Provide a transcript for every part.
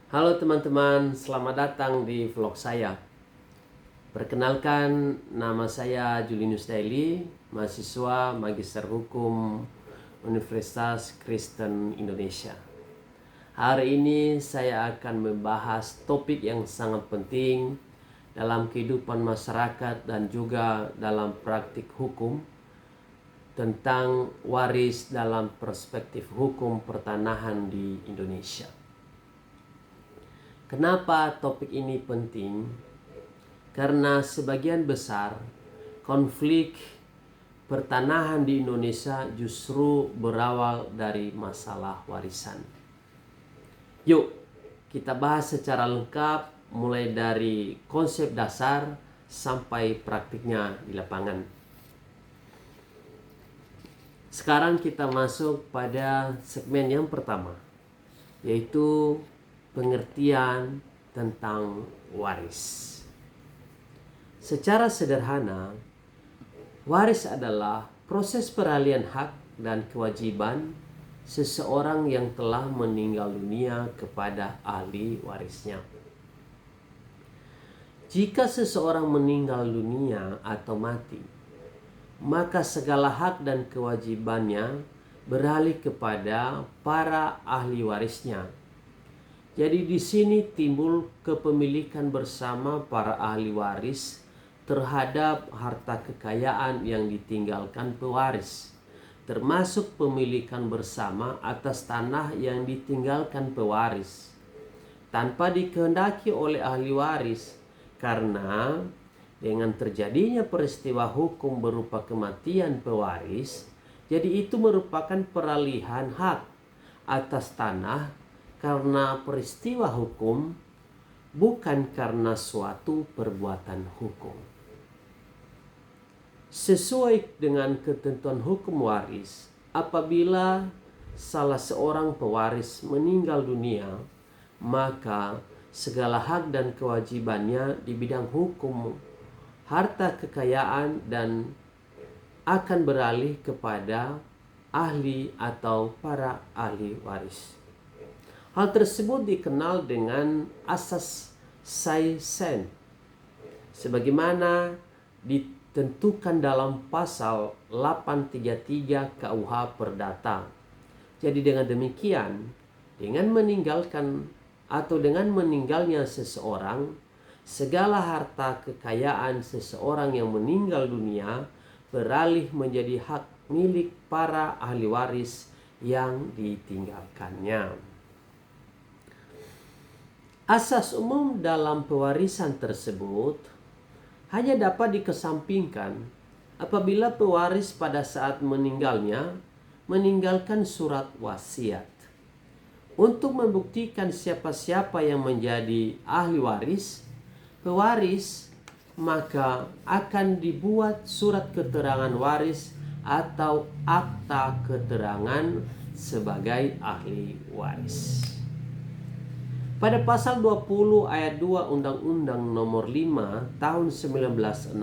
Halo teman-teman, selamat datang di vlog saya. Perkenalkan, nama saya Julinus Daily, mahasiswa Magister Hukum Universitas Kristen Indonesia. Hari ini saya akan membahas topik yang sangat penting dalam kehidupan masyarakat dan juga dalam praktik hukum tentang waris dalam perspektif hukum pertanahan di Indonesia. Kenapa topik ini penting? Karena sebagian besar konflik pertanahan di Indonesia justru berawal dari masalah warisan. Yuk, kita bahas secara lengkap mulai dari konsep dasar sampai praktiknya di lapangan. Sekarang kita masuk pada segmen yang pertama, yaitu pengertian tentang waris. Secara sederhana, waris adalah proses peralihan hak dan kewajiban seseorang yang telah meninggal dunia kepada ahli warisnya. Jika seseorang meninggal dunia atau mati, maka segala hak dan kewajibannya beralih kepada para ahli warisnya. Jadi di sini timbul kepemilikan bersama para ahli waris terhadap harta kekayaan yang ditinggalkan pewaris, termasuk pemilikan bersama atas tanah yang ditinggalkan pewaris, tanpa dikehendaki oleh ahli waris, karena dengan terjadinya peristiwa hukum berupa kematian pewaris, jadi itu merupakan peralihan hak atas tanah karena peristiwa hukum, bukan karena suatu perbuatan hukum. Sesuai dengan ketentuan hukum waris, apabila salah seorang pewaris meninggal dunia, maka segala hak dan kewajibannya di bidang hukum, harta kekayaan dan akan beralih kepada ahli atau para ahli waris. Hal tersebut dikenal dengan asas sai-sen, sebagaimana ditentukan dalam pasal 833 KUH Perdata. Jadi dengan demikian, dengan meninggalnya seseorang, segala harta kekayaan seseorang yang meninggal dunia beralih menjadi hak milik para ahli waris yang ditinggalkannya. Asas umum dalam pewarisan tersebut hanya dapat dikesampingkan apabila pewaris pada saat meninggalkan surat wasiat. Untuk membuktikan siapa-siapa yang menjadi ahli waris, pewaris, maka akan dibuat surat keterangan waris atau akta keterangan sebagai ahli waris. Pada pasal 20 ayat 2 Undang-Undang Nomor 5 Tahun 1960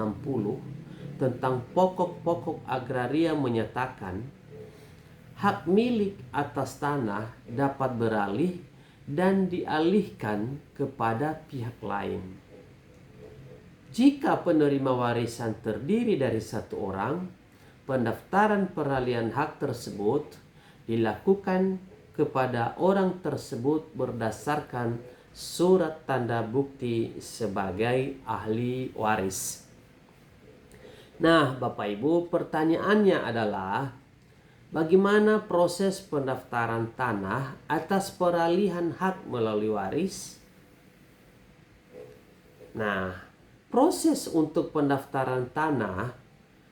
tentang pokok-pokok agraria menyatakan hak milik atas tanah dapat beralih dan dialihkan kepada pihak lain. Jika penerima warisan terdiri dari satu orang, pendaftaran peralihan hak tersebut dilakukan kepada orang tersebut berdasarkan surat tanda bukti sebagai ahli waris. Nah, Bapak Ibu, pertanyaannya adalah bagaimana proses pendaftaran tanah atas peralihan hak melalui waris? Nah, proses untuk pendaftaran tanah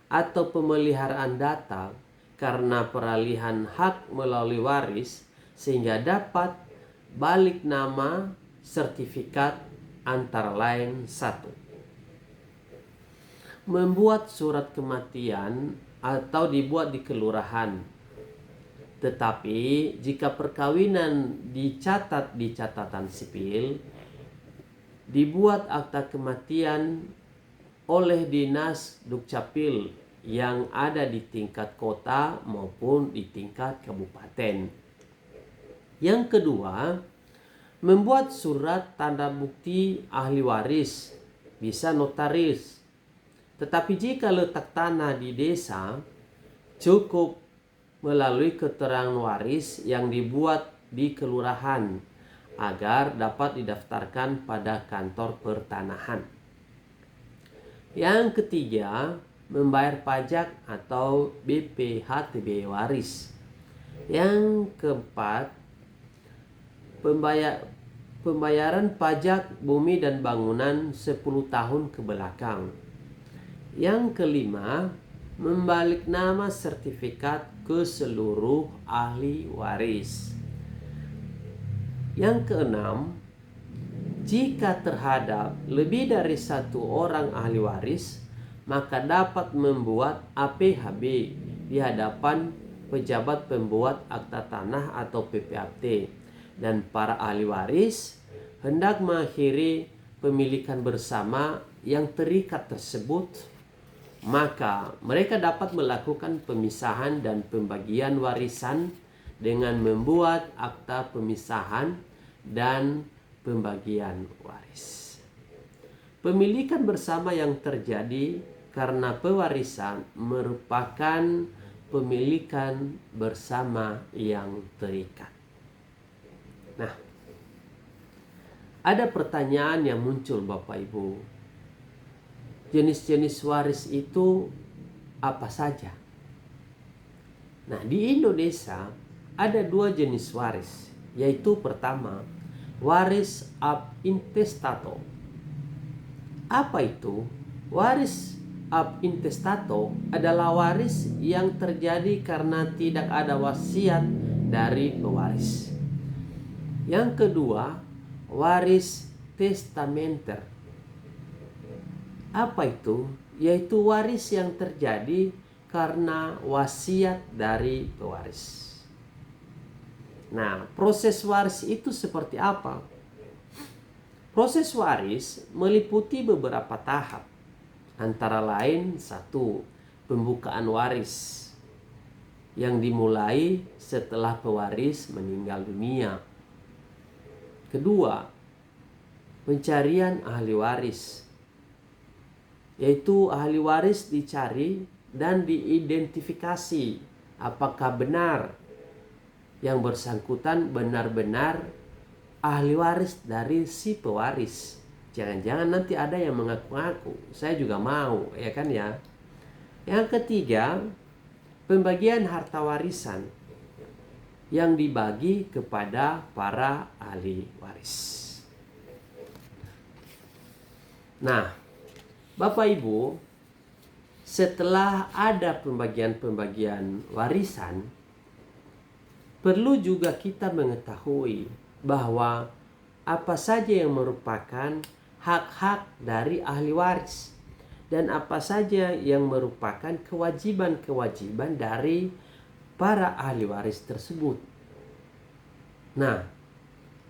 atau pemeliharaan data karena peralihan hak melalui waris sehingga dapat balik nama, sertifikat antara lain: 1. Membuat surat kematian atau dibuat di kelurahan. Tetapi jika perkawinan dicatat di catatan sipil, dibuat akta kematian oleh Dinas Dukcapil yang ada di tingkat kota maupun di tingkat kabupaten. Yang kedua, membuat surat tanda bukti ahli waris, bisa notaris. Tetapi jika letak tanah di desa, cukup melalui keterangan waris yang dibuat di kelurahan agar dapat didaftarkan pada kantor pertanahan. Yang ketiga, membayar pajak atau BPHTB waris. Yang keempat, pembayaran pajak bumi dan bangunan 10 tahun ke belakang. Yang kelima, membalik nama sertifikat ke seluruh ahli waris. Yang keenam, jika terhadap lebih dari satu orang ahli waris, maka dapat membuat APHB di hadapan pejabat pembuat akta tanah atau PPAT, dan para ahli waris hendak mengakhiri pemilikan bersama yang terikat tersebut, maka mereka dapat melakukan pemisahan dan pembagian warisan dengan membuat akta pemisahan dan pembagian waris. Pemilikan bersama yang terjadi karena pewarisan merupakan pemilikan bersama yang terikat. Nah, ada pertanyaan yang muncul Bapak Ibu. Jenis-jenis waris itu apa saja? Nah, di Indonesia ada 2 jenis waris, yaitu pertama, waris ab intestato. Apa itu? Waris ab intestato adalah waris yang terjadi karena tidak ada wasiat dari pewaris. Yang kedua, waris testamenter. Apa itu? Yaitu waris yang terjadi karena wasiat dari pewaris. Nah, proses waris itu seperti apa? Proses waris meliputi beberapa tahap. Antara lain, 1. Pembukaan waris yang dimulai setelah pewaris meninggal dunia. Kedua, pencarian ahli waris, yaitu ahli waris dicari dan diidentifikasi apakah benar yang bersangkutan benar-benar ahli waris dari si pewaris. Jangan-jangan nanti ada yang mengaku-ngaku, saya juga mau, ya kan ya. Yang ketiga, pembagian harta warisan yang dibagi kepada para ahli waris. Nah, Bapak Ibu, setelah ada pembagian warisan, perlu juga kita mengetahui bahwa apa saja yang merupakan hak-hak dari ahli waris dan apa saja yang merupakan kewajiban-kewajiban dari para ahli waris tersebut. Nah,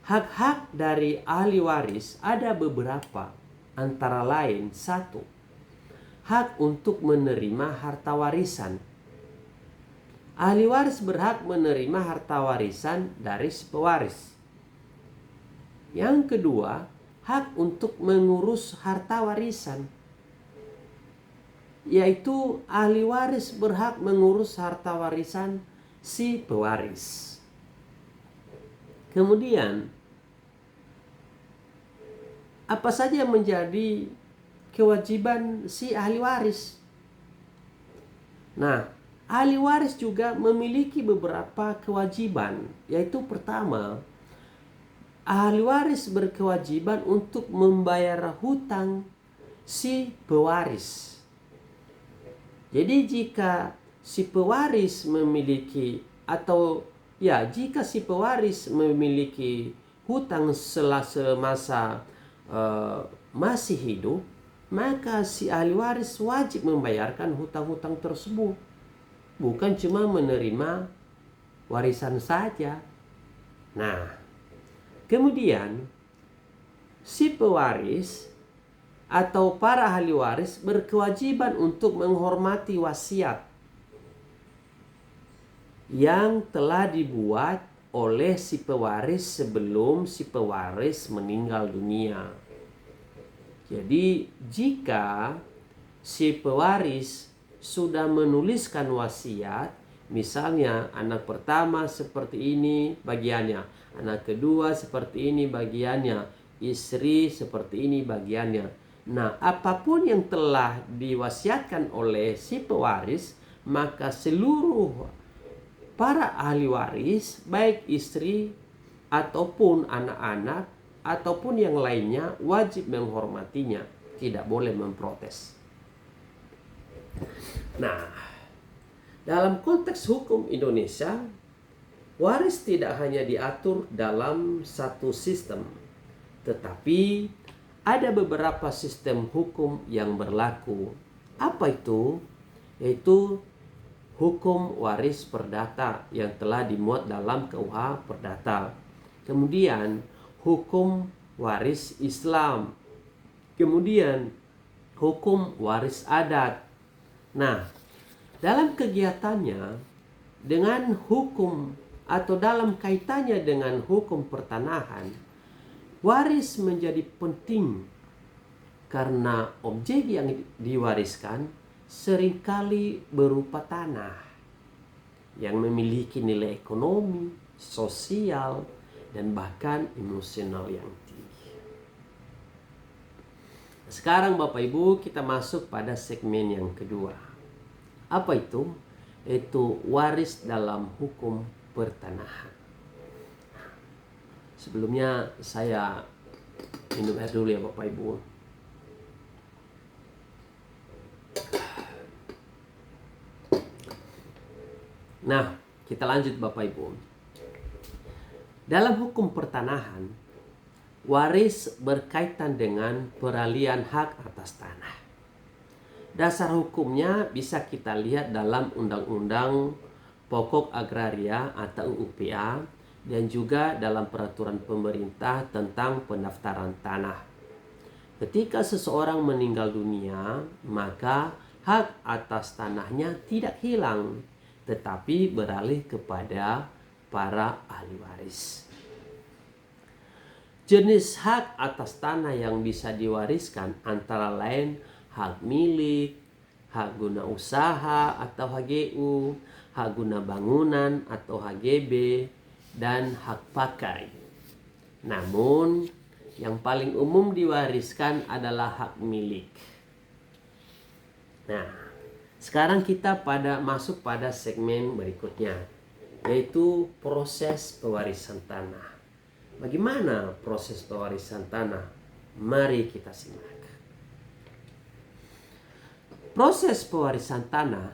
hak-hak dari ahli waris ada beberapa, antara lain 1. Hak untuk menerima harta warisan. Ahli waris berhak menerima harta warisan dari si pewaris. Yang kedua, hak untuk mengurus harta warisan, yaitu ahli waris berhak mengurus harta warisan si pewaris. Kemudian, apa saja yang menjadi kewajiban si ahli waris? Nah, ahli waris juga memiliki beberapa kewajiban, yaitu pertama, ahli waris berkewajiban untuk membayar hutang si pewaris. Jadi jika si pewaris memiliki jika si pewaris memiliki hutang semasa masih hidup, maka si ahli waris wajib membayarkan hutang-hutang tersebut. Bukan cuma menerima warisan saja. Nah, kemudian si pewaris atau para ahli waris berkewajiban untuk menghormati wasiat yang telah dibuat oleh si pewaris sebelum si pewaris meninggal dunia. Jadi jika si pewaris sudah menuliskan wasiat, misalnya anak pertama seperti ini bagiannya, anak kedua seperti ini bagiannya, istri seperti ini bagiannya. Nah, apapun yang telah diwasiatkan oleh si pewaris, maka seluruh para ahli waris, baik istri ataupun anak-anak ataupun yang lainnya, wajib menghormatinya, tidak boleh memprotes. Nah, dalam konteks hukum Indonesia, waris tidak hanya diatur dalam satu sistem, tetapi ada beberapa sistem hukum yang berlaku. Apa itu? Yaitu hukum waris perdata yang telah dimuat dalam KUH Perdata. Kemudian hukum waris Islam. Kemudian hukum waris adat. Nah, dalam kegiatannya dengan hukum atau dalam kaitannya dengan hukum pertanahan, waris menjadi penting karena objek yang diwariskan seringkali berupa tanah yang memiliki nilai ekonomi, sosial, dan bahkan emosional yang tinggi. Sekarang Bapak Ibu, kita masuk pada segmen yang kedua. Apa itu? Itu waris dalam hukum pertanahan. Sebelumnya saya minum air dulu ya Bapak Ibu. Nah, kita lanjut Bapak Ibu. Dalam hukum pertanahan, waris berkaitan dengan peralihan hak atas tanah. Dasar hukumnya bisa kita lihat dalam Undang-Undang Pokok Agraria atau UUPA dan juga dalam peraturan pemerintah tentang pendaftaran tanah. Ketika seseorang meninggal dunia, maka hak atas tanahnya tidak hilang, tetapi beralih kepada para ahli waris. Jenis hak atas tanah yang bisa diwariskan antara lain hak milik, hak guna usaha atau HGU, hak guna bangunan atau HGB, dan hak pakai. Namun, yang paling umum diwariskan adalah hak milik. Nah, sekarang kita masuk pada segmen berikutnya, yaitu proses pewarisan tanah. Bagaimana proses pewarisan tanah? Mari kita simak. Proses pewarisan tanah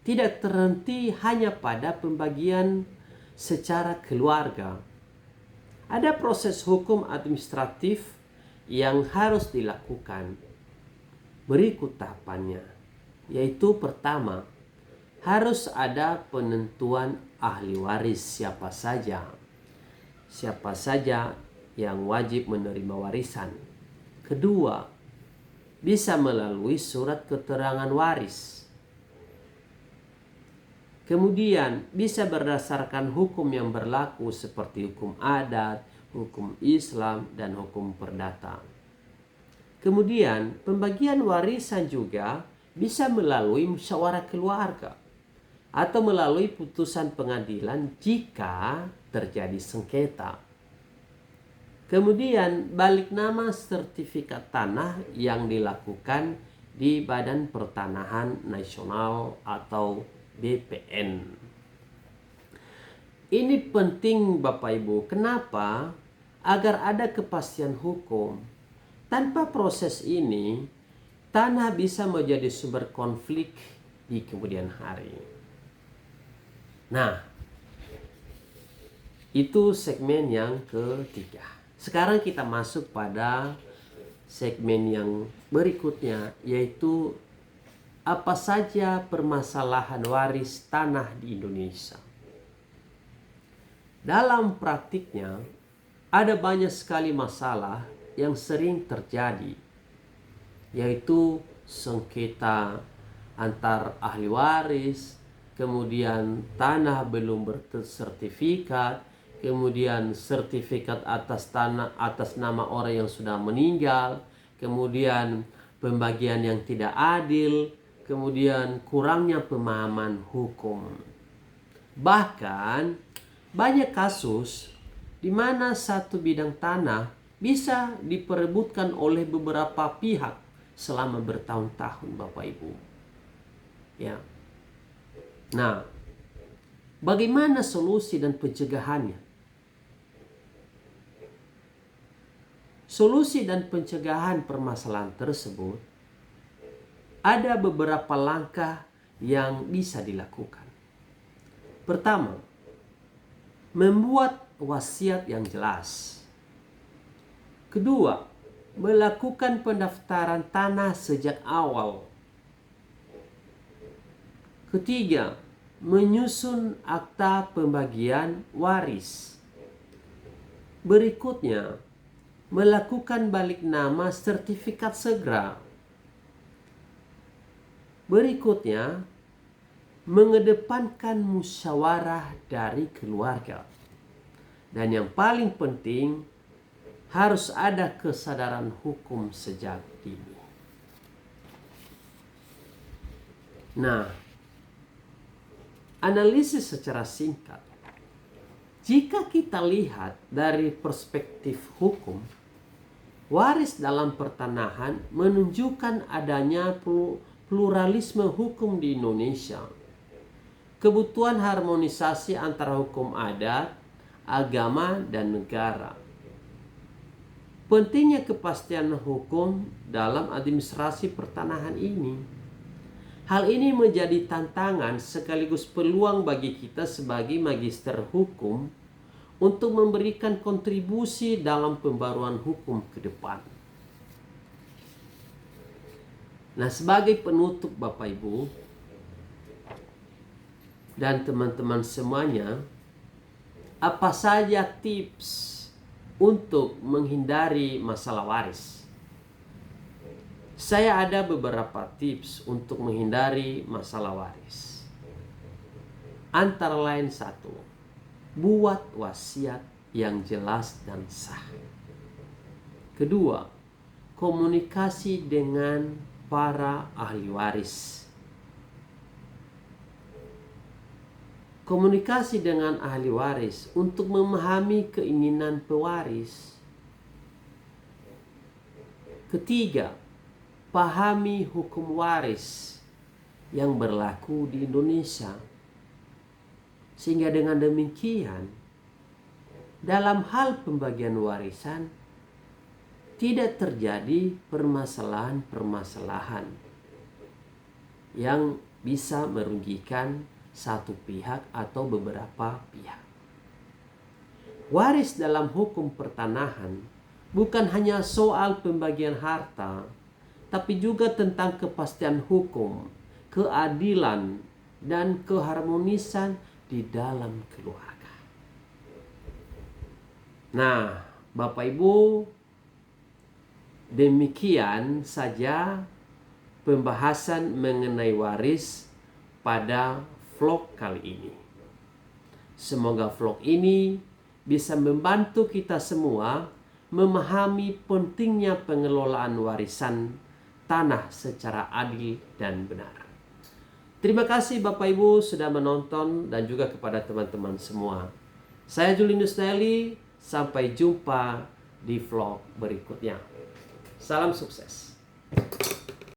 tidak terhenti hanya pada pembagian secara keluarga. Ada proses hukum administratif yang harus dilakukan. Berikut tahapannya, yaitu pertama, harus ada penentuan ahli waris siapa saja yang wajib menerima warisan. Kedua, bisa melalui surat keterangan waris. Kemudian bisa berdasarkan hukum yang berlaku seperti hukum adat, hukum Islam, dan hukum perdata. Kemudian pembagian warisan juga bisa melalui musyawarah keluarga atau melalui putusan pengadilan jika terjadi sengketa. Kemudian balik nama sertifikat tanah yang dilakukan di Badan Pertanahan Nasional atau BPN. Ini penting Bapak Ibu. Kenapa? Agar ada kepastian hukum. Tanpa proses ini, tanah bisa menjadi sumber konflik di kemudian hari. Nah, itu segmen yang ketiga. Sekarang kita masuk pada segmen yang berikutnya, yaitu apa saja permasalahan waris tanah di Indonesia. Dalam praktiknya, ada banyak sekali masalah yang sering terjadi, yaitu sengketa antar ahli waris, kemudian tanah belum bersertifikat, kemudian sertifikat atas tanah atas nama orang yang sudah meninggal, kemudian pembagian yang tidak adil, kemudian kurangnya pemahaman hukum. Bahkan banyak kasus di mana satu bidang tanah bisa diperebutkan oleh beberapa pihak selama bertahun-tahun, Bapak Ibu. Ya. Nah, bagaimana solusi dan pencegahannya? Solusi dan pencegahan permasalahan tersebut ada beberapa langkah yang bisa dilakukan. Pertama, membuat wasiat yang jelas. Kedua, melakukan pendaftaran tanah sejak awal. Ketiga, menyusun akta pembagian waris. Berikutnya, melakukan balik nama sertifikat segera. Berikutnya, mengedepankan musyawarah dari keluarga. Dan yang paling penting, harus ada kesadaran hukum sejak dini. Nah, analisis secara singkat. Jika kita lihat dari perspektif hukum, waris dalam pertanahan menunjukkan adanya pluralisme hukum di Indonesia. Kebutuhan harmonisasi antara hukum adat, agama, dan negara. Pentingnya kepastian hukum dalam administrasi pertanahan ini. Hal ini menjadi tantangan sekaligus peluang bagi kita sebagai magister hukum untuk memberikan kontribusi dalam pembaruan hukum ke depan. Nah, sebagai penutup Bapak Ibu dan teman-teman semuanya, apa saja tips untuk menghindari masalah waris? Saya ada beberapa tips untuk menghindari masalah waris. Antara lain satu, buat wasiat yang jelas dan sah. Kedua, komunikasi dengan para ahli waris. Komunikasi dengan ahli waris untuk memahami keinginan pewaris. Ketiga, pahami hukum waris yang berlaku di Indonesia. Sehingga dengan demikian, dalam hal pembagian warisan, tidak terjadi permasalahan-permasalahan yang bisa merugikan satu pihak atau beberapa pihak. Waris dalam hukum pertanahan bukan hanya soal pembagian harta, tapi juga tentang kepastian hukum, keadilan, dan keharmonisan di dalam keluarga. Nah, Bapak Ibu, demikian saja pembahasan mengenai waris pada vlog kali ini. Semoga vlog ini bisa membantu kita semua memahami pentingnya pengelolaan warisan tanah secara adil dan benar. Terima kasih Bapak Ibu sudah menonton dan juga kepada teman-teman semua. Saya Julius Nelly, sampai jumpa di vlog berikutnya. Salam sukses.